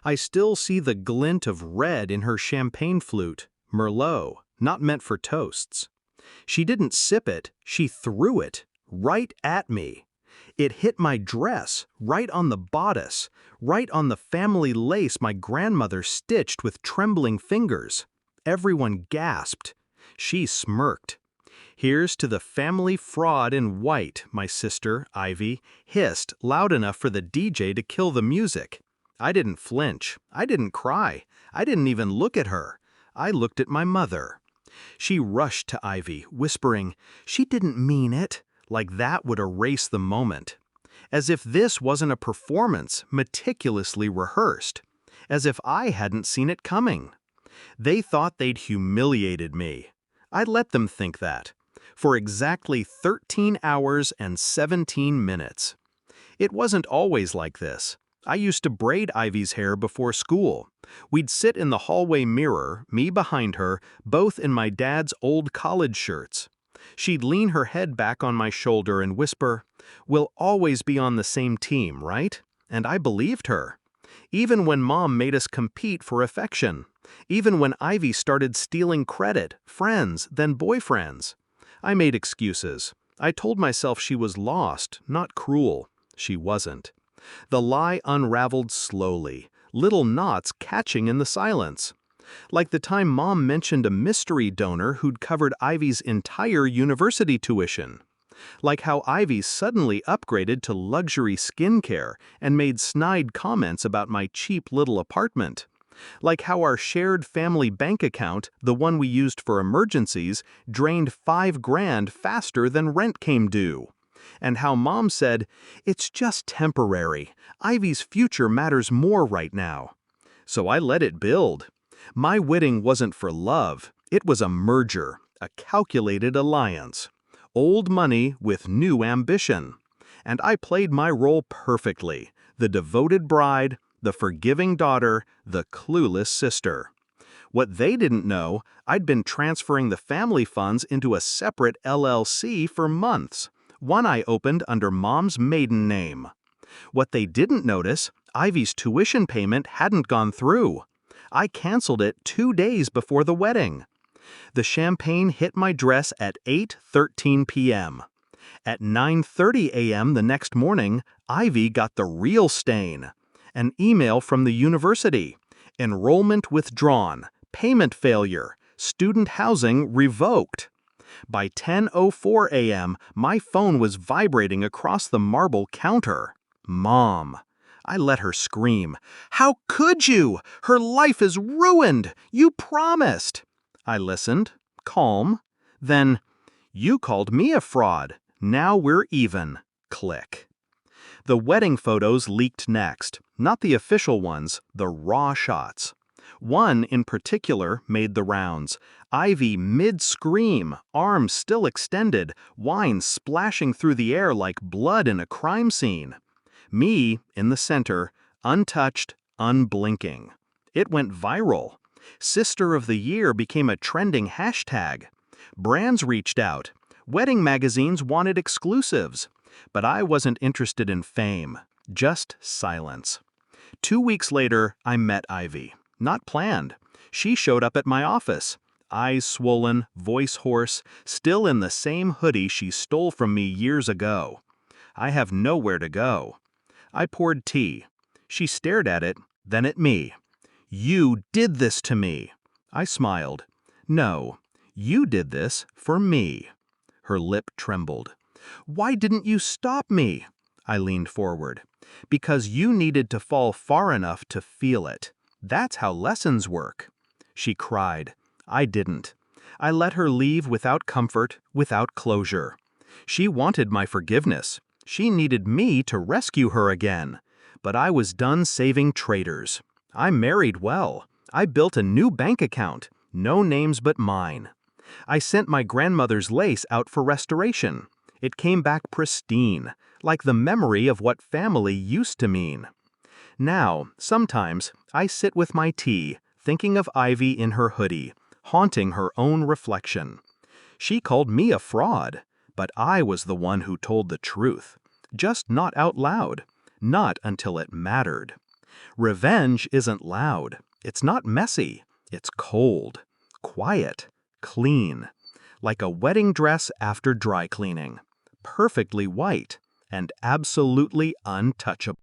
I still see the glint of red in her champagne flute, Merlot, not meant for toasts. She didn't sip it, she threw it, right at me. It hit my dress, right on the bodice, right on the family lace my grandmother stitched with trembling fingers. Everyone gasped. She smirked. "Here's to the family fraud in white," my sister, Ivy, hissed loud enough for the DJ to kill the music. I didn't flinch. I didn't cry. I didn't even look at her. I looked at my mother. She rushed to Ivy, whispering, "She didn't mean it," like that would erase the moment. As if this wasn't a performance meticulously rehearsed. As if I hadn't seen it coming. They thought they'd humiliated me. I let them think that. For exactly 13 hours and 17 minutes. It wasn't always like this. I used to braid Ivy's hair before school. We'd sit in the hallway mirror, me behind her, both in my dad's old college shirts. She'd lean her head back on my shoulder and whisper, "We'll always be on the same team, right?" And I believed her. Even when Mom made us compete for affection. Even when Ivy started stealing credit, friends, then boyfriends. I made excuses. I told myself she was lost, not cruel. She wasn't. The lie unraveled slowly, little knots catching in the silence. Like the time Mom mentioned a mystery donor who'd covered Ivy's entire university tuition. Like how Ivy suddenly upgraded to luxury skincare and made snide comments about my cheap little apartment. Like how our shared family bank account, the one we used for emergencies, drained $5,000 faster than rent came due. And how Mom said, "It's just temporary. Ivy's future matters more right now." So I let it build. My wedding wasn't for love. It was a merger, a calculated alliance. Old money with new ambition. And I played my role perfectly. The devoted bride, the forgiving daughter, the clueless sister. What they didn't know, I'd been transferring the family funds into a separate LLC for months. One I opened under Mom's maiden name. What they didn't notice, Ivy's tuition payment hadn't gone through. I canceled it 2 days before the wedding. The champagne hit my dress at 8:13 p.m. At 9:30 a.m. the next morning, Ivy got the real stain. An email from the university. Enrollment withdrawn. Payment failure. Student housing revoked. By 10:04 a.m., my phone was vibrating across the marble counter. Mom. I let her scream. "How could you? Her life is ruined! You promised!" I listened, calm. Then, "You called me a fraud. Now we're even." Click. The wedding photos leaked next. Not the official ones, the raw shots. One in particular made the rounds. Ivy mid-scream, arms still extended, wine splashing through the air like blood in a crime scene. Me, in the center, untouched, unblinking. It went viral. Sister of the Year became a trending hashtag. Brands reached out. Wedding magazines wanted exclusives. But I wasn't interested in fame, just silence. 2 weeks later, I met Ivy. Not planned. She showed up at my office. Eyes swollen, voice hoarse, still in the same hoodie she stole from me years ago. I have nowhere to go. I poured tea. She stared at it, then at me. "You did this to me." I smiled. "No, you did this for me." Her lip trembled. "Why didn't you stop me?" I leaned forward. "Because you needed to fall far enough to feel it. That's how lessons work." She cried. I didn't. I let her leave without comfort, without closure. She wanted my forgiveness. She needed me to rescue her again. But I was done saving traitors. I married well. I built a new bank account. No names but mine. I sent my grandmother's lace out for restoration. It came back pristine, like the memory of what family used to mean. Now, sometimes, I sit with my tea, thinking of Ivy in her hoodie, haunting her own reflection. She called me a fraud, but I was the one who told the truth. Just not out loud. Not until it mattered. Revenge isn't loud. It's not messy. It's cold, quiet, clean, like a wedding dress after dry cleaning, perfectly white and absolutely untouchable.